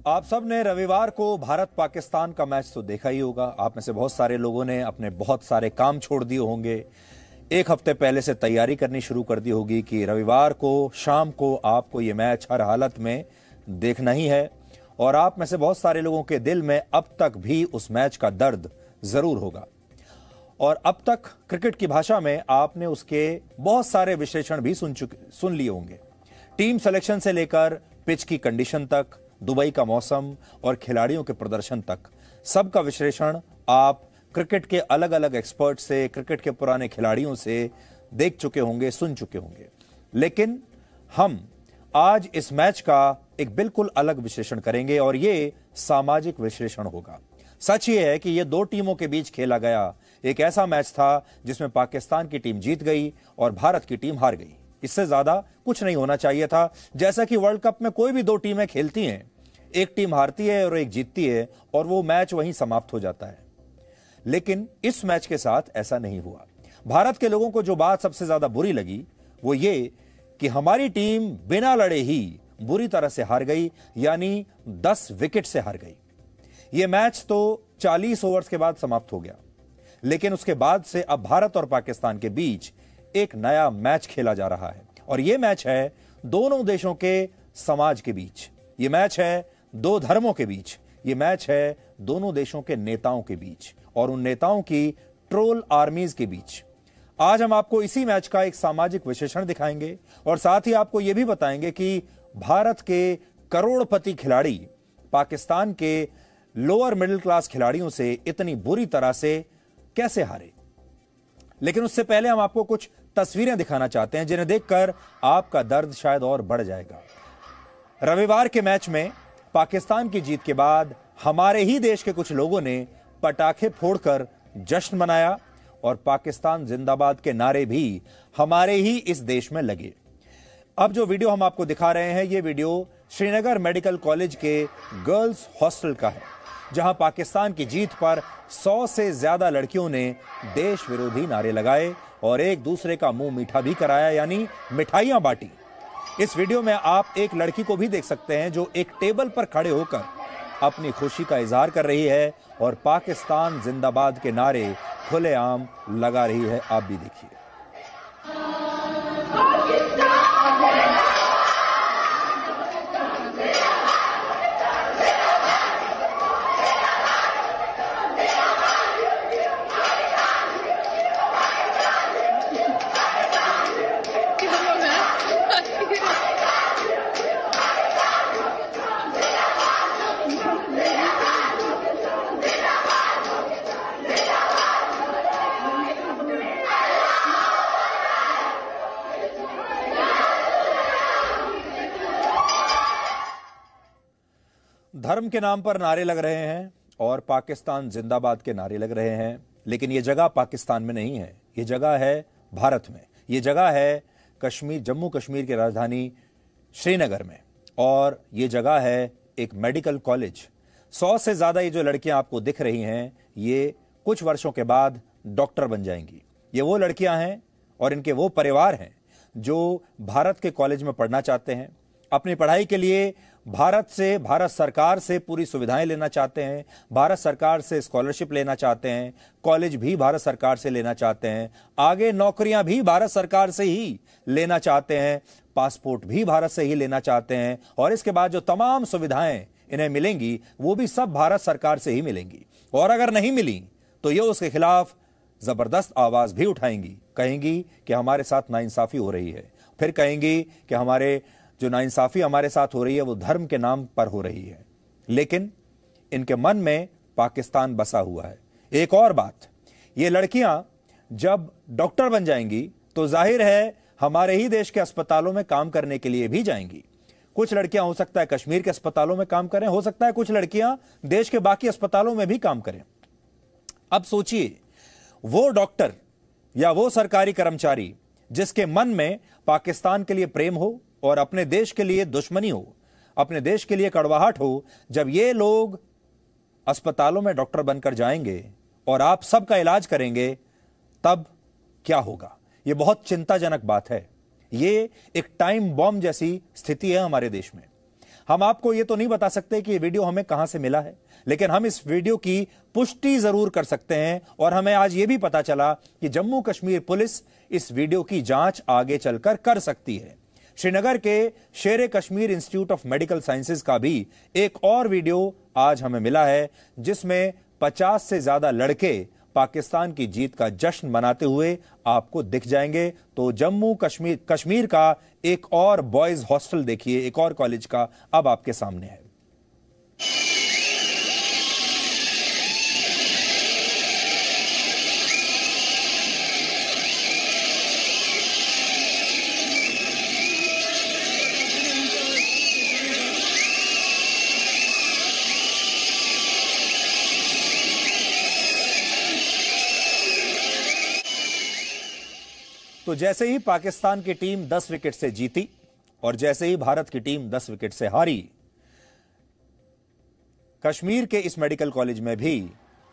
आप सब ने रविवार को भारत पाकिस्तान का मैच तो देखा ही होगा। आप में से बहुत सारे लोगों ने अपने बहुत सारे काम छोड़ दिए होंगे, एक हफ्ते पहले से तैयारी करनी शुरू कर दी होगी कि रविवार को शाम को आपको ये मैच हर हालत में देखना ही है। और आप में से बहुत सारे लोगों के दिल में अब तक भी उस मैच का दर्द जरूर होगा। और अब तक क्रिकेट की भाषा में आपने उसके बहुत सारे विश्लेषण भी सुन लिए होंगे। टीम सिलेक्शन से लेकर पिच की कंडीशन तक, दुबई का मौसम और खिलाड़ियों के प्रदर्शन तक, सबका विश्लेषण आप क्रिकेट के अलग अलग एक्सपर्ट से, क्रिकेट के पुराने खिलाड़ियों से देख चुके होंगे, सुन चुके होंगे। लेकिन हम आज इस मैच का एक बिल्कुल अलग विश्लेषण करेंगे और ये सामाजिक विश्लेषण होगा। सच ये है कि ये दो टीमों के बीच खेला गया एक ऐसा मैच था जिसमें पाकिस्तान की टीम जीत गई और भारत की टीम हार गई। इससे ज्यादा कुछ नहीं होना चाहिए था। जैसा कि वर्ल्ड कप में कोई भी दो टीमें खेलती हैं, एक टीम हारती है और एक जीतती है और वो मैच वहीं समाप्त हो जाता है। लेकिन इस मैच के साथ ऐसा नहीं हुआ। भारत के लोगों को जो बात सबसे ज्यादा बुरी लगी वो ये कि हमारी टीम बिना लड़े ही बुरी तरह से हार गई, यानी 10 विकेट से हार गई। यह मैच तो 40 ओवर्स के बाद समाप्त हो गया, लेकिन उसके बाद से अब भारत और पाकिस्तान के बीच एक नया मैच खेला जा रहा है। और यह मैच है दोनों देशों के समाज के बीच, यह मैच है दो धर्मों के बीच, यह मैच है दोनों देशों के नेताओं के बीच और उन नेताओं की ट्रोल आर्मीज के बीच। आज हम आपको इसी मैच का एक सामाजिक विश्लेषण दिखाएंगे और साथ ही आपको यह भी बताएंगे कि भारत के करोड़पति खिलाड़ी पाकिस्तान के लोअर मिडिल क्लास खिलाड़ियों से इतनी बुरी तरह से कैसे हारे। लेकिन उससे पहले हम आपको कुछ तस्वीरें दिखाना चाहते हैं जिन्हें देखकर आपका दर्द शायद और बढ़ जाएगा। रविवार के मैच में पाकिस्तान की जीत के बाद हमारे ही देश के कुछ लोगों ने पटाखे फोड़कर जश्न मनाया और पाकिस्तान जिंदाबाद के नारे भी हमारे ही इस देश में लगे। अब जो वीडियो हम आपको दिखा रहे हैं, यह वीडियो श्रीनगर मेडिकल कॉलेज के गर्ल्स हॉस्टल का है, जहां पाकिस्तान की जीत पर 100 से ज्यादा लड़कियों ने देश विरोधी नारे लगाए और एक दूसरे का मुंह मीठा भी कराया, यानी मिठाइयां बांटी। इस वीडियो में आप एक लड़की को भी देख सकते हैं जो एक टेबल पर खड़े होकर अपनी खुशी का इजहार कर रही है और पाकिस्तान जिंदाबाद के नारे खुलेआम लगा रही है। आप भी देखिए। धर्म के नाम पर नारे लग रहे हैं और पाकिस्तान जिंदाबाद के नारे लग रहे हैं, लेकिन यह जगह पाकिस्तान में नहीं है, यह जगह है भारत में। यह जगह है कश्मीर, जम्मू कश्मीर की राजधानी श्रीनगर में, और यह जगह है एक मेडिकल कॉलेज। 100 से ज्यादा ये जो लड़कियां आपको दिख रही हैं, ये कुछ वर्षों के बाद डॉक्टर बन जाएंगी। ये वो लड़कियां हैं और इनके वो परिवार हैं जो भारत के कॉलेज में पढ़ना चाहते हैं, अपनी पढ़ाई के लिए भारत सरकार से पूरी सुविधाएं लेना चाहते हैं, भारत सरकार से स्कॉलरशिप लेना चाहते हैं, कॉलेज भी भारत सरकार से लेना चाहते हैं, आगे नौकरियां भी भारत सरकार से ही लेना चाहते हैं, पासपोर्ट भी भारत से ही लेना चाहते हैं और इसके बाद जो तमाम सुविधाएं इन्हें मिलेंगी वो भी सब भारत सरकार से ही मिलेंगी। और अगर नहीं मिली तो ये उसके खिलाफ जबरदस्त आवाज भी उठाएंगी, कहेंगी कि हमारे साथ नाइंसाफी हो रही है, फिर कहेंगी कि हमारे जो नाइंसाफी हमारे साथ हो रही है वो धर्म के नाम पर हो रही है। लेकिन इनके मन में पाकिस्तान बसा हुआ है। एक और बात, ये लड़कियां जब डॉक्टर बन जाएंगी तो जाहिर है हमारे ही देश के अस्पतालों में काम करने के लिए भी जाएंगी। कुछ लड़कियां हो सकता है कश्मीर के अस्पतालों में काम करें, हो सकता है कुछ लड़कियां देश के बाकी अस्पतालों में भी काम करें। अब सोचिए, वो डॉक्टर या वो सरकारी कर्मचारी जिसके मन में पाकिस्तान के लिए प्रेम हो और अपने देश के लिए दुश्मनी हो, अपने देश के लिए कड़वाहट हो, जब ये लोग अस्पतालों में डॉक्टर बनकर जाएंगे और आप सबका इलाज करेंगे, तब क्या होगा? यह बहुत चिंताजनक बात है। यह एक टाइम बॉम्ब जैसी स्थिति है हमारे देश में। हम आपको ये तो नहीं बता सकते कि ये वीडियो हमें कहां से मिला है, लेकिन हम इस वीडियो की पुष्टि जरूर कर सकते हैं और हमें आज ये भी पता चला कि जम्मू कश्मीर पुलिस इस वीडियो की जांच आगे चलकर कर सकती है। श्रीनगर के शेर Kashmir institute of medical sciences का भी एक और वीडियो आज हमें मिला है, जिसमें 50 से ज्यादा लड़के पाकिस्तान की जीत का जश्न मनाते हुए आपको दिख जाएंगे। तो जम्मू कश्मीर का एक और बॉयज हॉस्टल देखिए, एक और कॉलेज का अब आपके सामने है। तो जैसे ही पाकिस्तान की टीम 10 विकेट से जीती और जैसे ही भारत की टीम 10 विकेट से हारी, कश्मीर के इस मेडिकल कॉलेज में भी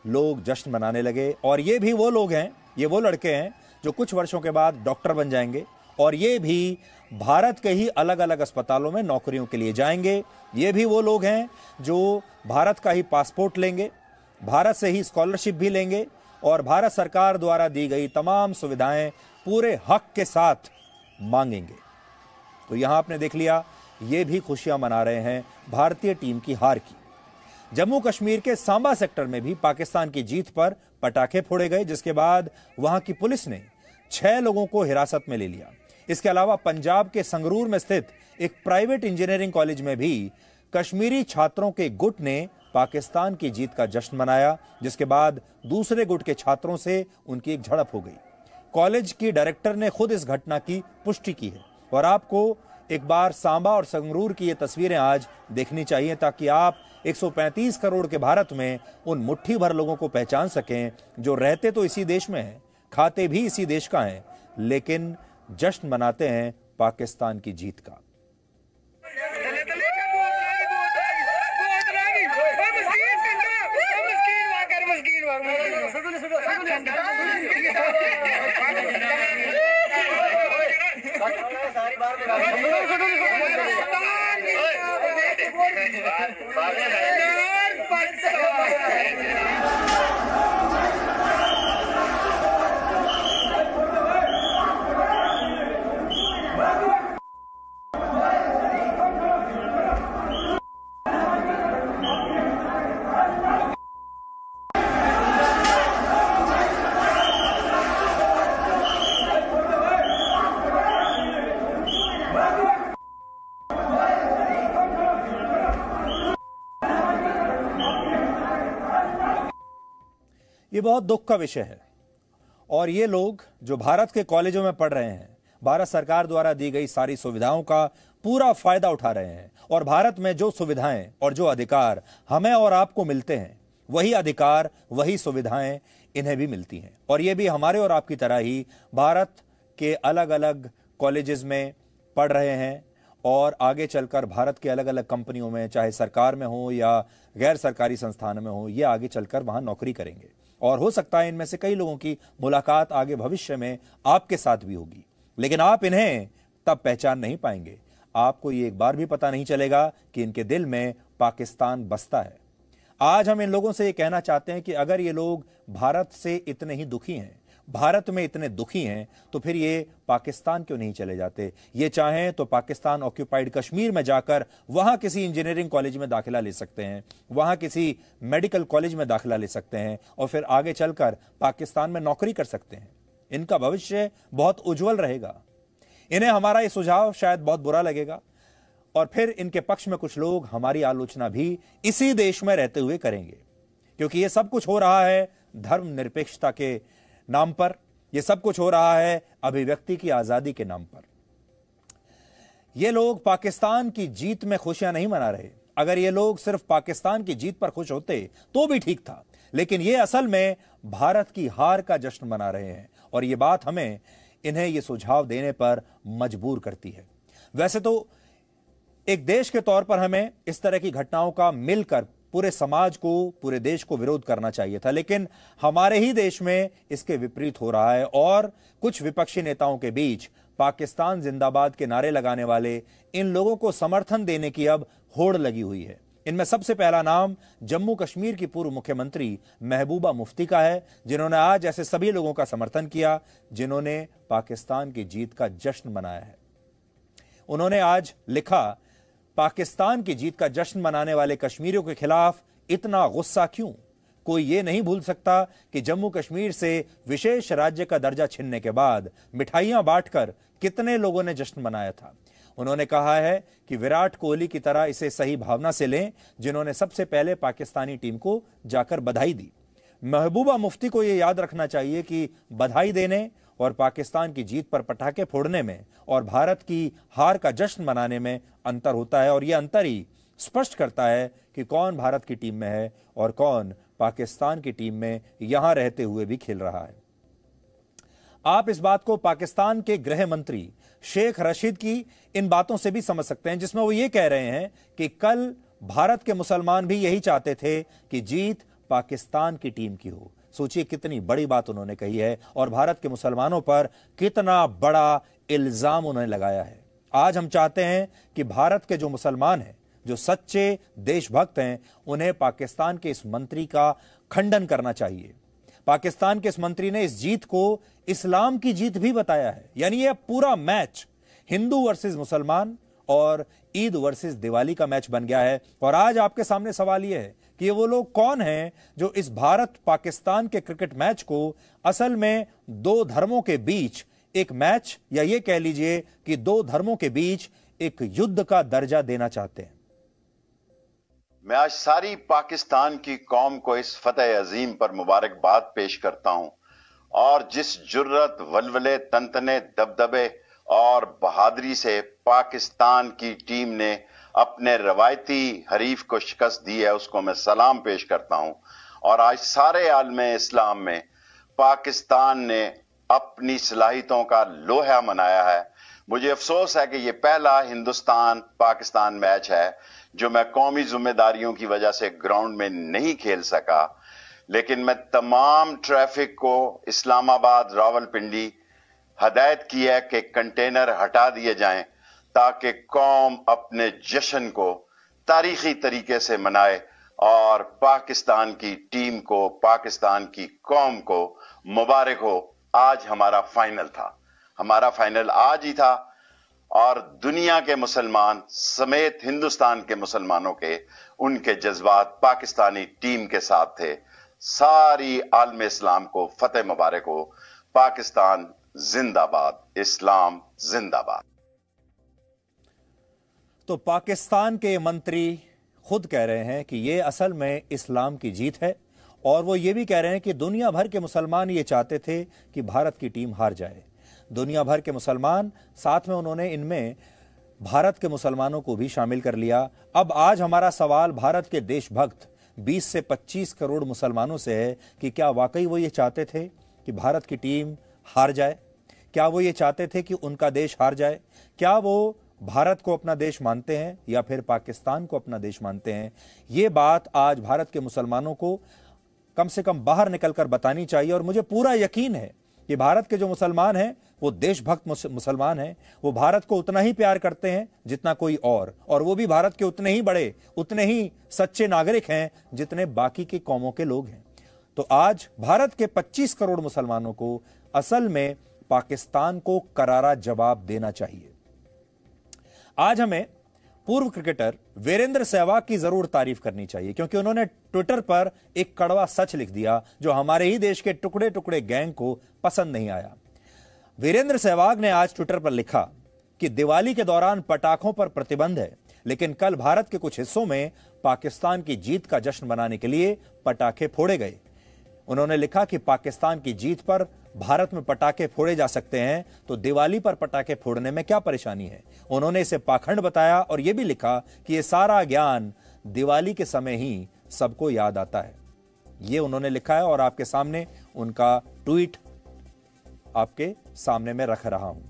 लोग जश्न मनाने लगे। और ये भी वो लोग हैं, ये वो लड़के हैं जो कुछ वर्षों के बाद डॉक्टर बन जाएंगे और ये भी भारत के ही अलग अलग अस्पतालों में नौकरियों के लिए जाएंगे। ये भी वो लोग हैं जो भारत का ही पासपोर्ट लेंगे, भारत से ही स्कॉलरशिप भी लेंगे और भारत सरकार द्वारा दी गई तमाम सुविधाएं पूरे हक के साथ मांगेंगे। तो यहां आपने देख लिया, ये भी खुशियां मना रहे हैं भारतीय टीम की हार की। जम्मू कश्मीर के सांबा सेक्टर में भी पाकिस्तान की जीत पर पटाखे फोड़े गए, जिसके बाद वहां की पुलिस ने 6 लोगों को हिरासत में ले लिया। इसके अलावा पंजाब के संगरूर में स्थित एक प्राइवेट इंजीनियरिंग कॉलेज में भी कश्मीरी छात्रों के गुट ने पाकिस्तान की जीत का जश्न मनाया, जिसके बाद दूसरे गुट के छात्रों से उनकी एक झड़प हो गई। कॉलेज की डायरेक्टर ने खुद इस घटना की पुष्टि की है और आपको एक बार सांबा और संगरूर की ये तस्वीरें आज देखनी चाहिए, ताकि आप 135 करोड़ के भारत में उन मुट्ठी भर लोगों को पहचान सकें जो रहते तो इसी देश में हैं, खाते भी इसी देश का हैं, लेकिन जश्न मनाते हैं पाकिस्तान की जीत का। ये बहुत दुख का विषय है और ये लोग जो भारत के कॉलेजों में पढ़ रहे हैं, भारत सरकार द्वारा दी गई सारी सुविधाओं का पूरा फायदा उठा रहे हैं और भारत में जो सुविधाएं और जो अधिकार हमें और आपको मिलते हैं, वही अधिकार वही सुविधाएं इन्हें भी मिलती हैं। और ये भी हमारे और आपकी तरह ही भारत के अलग अलग कॉलेजेस में पढ़ रहे हैं और आगे चलकर भारत के अलग अलग कंपनियों में, चाहे सरकार में हो या गैर सरकारी संस्थान में हो, ये आगे चलकर वहां नौकरी करेंगे। और हो सकता है इनमें से कई लोगों की मुलाकात आगे भविष्य में आपके साथ भी होगी, लेकिन आप इन्हें तब पहचान नहीं पाएंगे। आपको ये एक बार भी पता नहीं चलेगा कि इनके दिल में पाकिस्तान बसता है। आज हम इन लोगों से ये कहना चाहते हैं कि अगर ये लोग भारत से इतने ही दुखी हैं, भारत में इतने दुखी हैं, तो फिर ये पाकिस्तान क्यों नहीं चले जाते? ये चाहें तो पाकिस्तान ऑक्यूपाइड कश्मीर में जाकर वहां किसी इंजीनियरिंग कॉलेज में दाखिला ले सकते हैं, वहां किसी मेडिकल कॉलेज में दाखिला ले सकते हैं और फिर आगे चलकर पाकिस्तान में नौकरी कर सकते हैं। इनका भविष्य बहुत उज्जवल रहेगा। इन्हें हमारा ये सुझाव शायद बहुत बुरा लगेगा और फिर इनके पक्ष में कुछ लोग हमारी आलोचना भी इसी देश में रहते हुए करेंगे, क्योंकि ये सब कुछ हो रहा है धर्मनिरपेक्षता के नाम पर, यह सब कुछ हो रहा है अभिव्यक्ति की आजादी के नाम पर। ये लोग पाकिस्तान की जीत में खुशियां नहीं मना रहे। अगर ये लोग सिर्फ पाकिस्तान की जीत पर खुश होते तो भी ठीक था, लेकिन ये असल में भारत की हार का जश्न मना रहे हैं और ये बात हमें इन्हें ये सुझाव देने पर मजबूर करती है। वैसे तो एक देश के तौर पर हमें इस तरह की घटनाओं का मिलकर पूरे समाज को, पूरे देश को विरोध करना चाहिए था, लेकिन हमारे ही देश में इसके विपरीत हो रहा है और कुछ विपक्षी नेताओं के बीच पाकिस्तान जिंदाबाद के नारे लगाने वाले इन लोगों को समर्थन देने की अब होड़ लगी हुई है। इनमें सबसे पहला नाम जम्मू कश्मीर की पूर्व मुख्यमंत्री महबूबा मुफ्ती का है, जिन्होंने आज ऐसे सभी लोगों का समर्थन किया जिन्होंने पाकिस्तान की जीत का जश्न मनाया है। उन्होंने आज लिखा, पाकिस्तान की जीत का जश्न मनाने वाले कश्मीरियों के खिलाफ इतना गुस्सा क्यों? कोई ये नहीं भूल सकता कि जम्मू कश्मीर से विशेष राज्य का दर्जा छीनने के बाद मिठाइयां बांटकर कितने लोगों ने जश्न मनाया था। उन्होंने कहा है कि विराट कोहली की तरह इसे सही भावना से लें, जिन्होंने सबसे पहले पाकिस्तानी टीम को जाकर बधाई दी। महबूबा मुफ्ती को यह याद रखना चाहिए कि बधाई देने और पाकिस्तान की जीत पर पटाखे फोड़ने में और भारत की हार का जश्न मनाने में अंतर होता है, और यह अंतर ही स्पष्ट करता है कि कौन भारत की टीम में है और कौन पाकिस्तान की टीम में यहां रहते हुए भी खेल रहा है। आप इस बात को पाकिस्तान के गृह मंत्री शेख रशीद की इन बातों से भी समझ सकते हैं, जिसमें वो ये कह रहे हैं कि कल भारत के मुसलमान भी यही चाहते थे कि जीत पाकिस्तान की टीम की हो। सोचिए कितनी बड़ी बात उन्होंने कही है और भारत के मुसलमानों पर कितना बड़ा इल्जाम उन्होंने लगाया है। आज हम चाहते हैं कि भारत के जो मुसलमान हैं, जो सच्चे देशभक्त हैं, उन्हें पाकिस्तान के इस मंत्री का खंडन करना चाहिए। पाकिस्तान के इस मंत्री ने इस जीत को इस्लाम की जीत भी बताया है, यानी यह पूरा मैच हिंदू वर्सेस मुसलमान और ईद वर्सेस दिवाली का मैच बन गया है। और आज आपके सामने सवाल यह है कि ये वो लोग कौन हैं जो इस भारत पाकिस्तान के क्रिकेट मैच को असल में दो धर्मों के बीच एक मैच, या ये कह लीजिए कि दो धर्मों के बीच एक युद्ध का दर्जा देना चाहते हैं। मैं आज सारी पाकिस्तान की कौम को इस फतेह अजीम पर मुबारकबाद पेश करता हूं, और जिस जुर्रत, वलवले, तनतने, दबदबे और बहादुरी से पाकिस्तान की टीम ने अपने रवायती हरीफ को शिकस्त दी है, उसको मैं सलाम पेश करता हूं। और आज सारे आलमे इस्लाम में पाकिस्तान ने अपनी सलाहियतों का लोहा मनाया है। मुझे अफसोस है कि यह पहला हिंदुस्तान पाकिस्तान मैच है जो मैं कौमी जिम्मेदारियों की वजह से ग्राउंड में नहीं खेल सका, लेकिन मैं तमाम ट्रैफिक को इस्लामाबाद, रावलपिंडी हदायत की है कि कंटेनर हटा दिए जाएं ताकि कौम अपने जश्न को तारीखी तरीके से मनाए और पाकिस्तान की टीम को, पाकिस्तान की कौम को मुबारक हो। आज हमारा फाइनल था, हमारा फाइनल आज ही था, और दुनिया के मुसलमान समेत हिंदुस्तान के मुसलमानों के उनके जज्बात पाकिस्तानी टीम के साथ थे। सारी आलम इस्लाम को फतेह मुबारक हो। पाकिस्तान जिंदाबाद, इस्लाम जिंदाबाद। तो पाकिस्तान के मंत्री खुद कह रहे हैं कि यह असल में इस्लाम की जीत है, और वो ये भी कह रहे हैं कि दुनिया भर के मुसलमान ये चाहते थे कि भारत की टीम हार जाए। दुनिया भर के मुसलमान, साथ में उन्होंने इनमें भारत के मुसलमानों को भी शामिल कर लिया। अब आज हमारा सवाल भारत के देशभक्त 20 से 25 करोड़ मुसलमानों से है कि क्या वाकई वो ये चाहते थे कि भारत की टीम हार जाए? क्या वो ये चाहते थे कि उनका देश हार जाए? क्या वो भारत को अपना देश मानते हैं या फिर पाकिस्तान को अपना देश मानते हैं? ये बात आज भारत के मुसलमानों को कम से कम बाहर निकलकर बतानी चाहिए। और मुझे पूरा यकीन है कि भारत के जो मुसलमान हैं वो देशभक्त मुसलमान हैं, वो भारत को उतना ही प्यार करते हैं जितना कोई और वो भी भारत के उतने ही बड़े, उतने ही सच्चे नागरिक हैं जितने बाकी की कौमों के लोग हैं। तो आज भारत के 25 करोड़ मुसलमानों को असल में पाकिस्तान को करारा जवाब देना चाहिए। आज हमें पूर्व क्रिकेटर वीरेंद्र सहवाग की जरूर तारीफ करनी चाहिए, क्योंकि उन्होंने ट्विटर पर एक कड़वा सच लिख दिया जो हमारे ही देश के टुकड़े टुकड़े गैंग को पसंद नहीं आया। वीरेंद्र सहवाग ने आज ट्विटर पर लिखा कि दिवाली के दौरान पटाखों पर प्रतिबंध है, लेकिन कल भारत के कुछ हिस्सों में पाकिस्तान की जीत का जश्न मनाने के लिए पटाखे फोड़े गए। उन्होंने लिखा कि पाकिस्तान की जीत पर भारत में पटाखे फोड़े जा सकते हैं, तो दिवाली पर पटाखे फोड़ने में क्या परेशानी है? उन्होंने इसे पाखंड बताया और यह भी लिखा कि यह सारा ज्ञान दिवाली के समय ही सबको याद आता है। यह उन्होंने लिखा है और आपके सामने उनका ट्वीट आपके सामने में रख रहा हूं।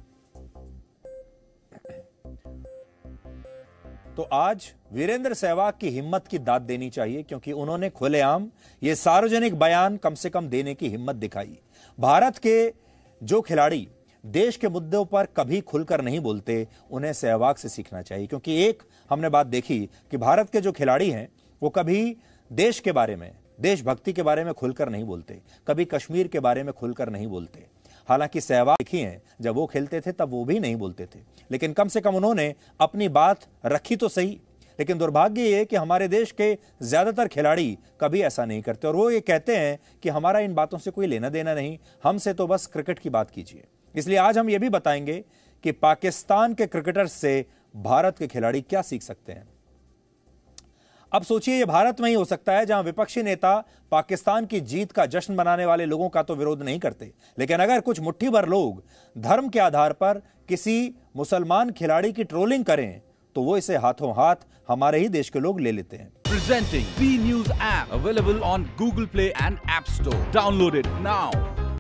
तो आज वीरेंद्र सहवाग की हिम्मत की दाद देनी चाहिए, क्योंकि उन्होंने खुलेआम ये सार्वजनिक बयान कम से कम देने की हिम्मत दिखाई। भारत के जो खिलाड़ी देश के मुद्दों पर कभी खुलकर नहीं बोलते, उन्हें सहवाग से सीखना चाहिए। क्योंकि एक हमने बात देखी कि भारत के जो खिलाड़ी हैं वो कभी देश के बारे में, देशभक्ति के बारे में खुलकर नहीं बोलते, कभी कश्मीर के बारे में खुलकर नहीं बोलते। हालांकि सहवाग देखी हैं, जब वो खेलते थे तब वो भी नहीं बोलते थे, लेकिन कम से कम उन्होंने अपनी बात रखी तो सही। लेकिन दुर्भाग्य ये कि हमारे देश के ज्यादातर खिलाड़ी कभी ऐसा नहीं करते और वो ये कहते हैं कि हमारा इन बातों से कोई लेना देना नहीं, हमसे तो बस क्रिकेट की बात कीजिए। इसलिए आज हम ये भी बताएंगे कि पाकिस्तान के क्रिकेटर्स से भारत के खिलाड़ी क्या सीख सकते हैं। अब सोचिए, ये भारत में ही हो सकता है जहां विपक्षी नेता पाकिस्तान की जीत का जश्न मनाने वाले लोगों का तो विरोध नहीं करते, लेकिन अगर कुछ मुट्ठी भर लोग धर्म के आधार पर किसी मुसलमान खिलाड़ी की ट्रोलिंग करें तो वो इसे हाथों हाथ हमारे ही देश के लोग ले लेते हैं। Presenting B News app available on Google Play and App Store. Download it now.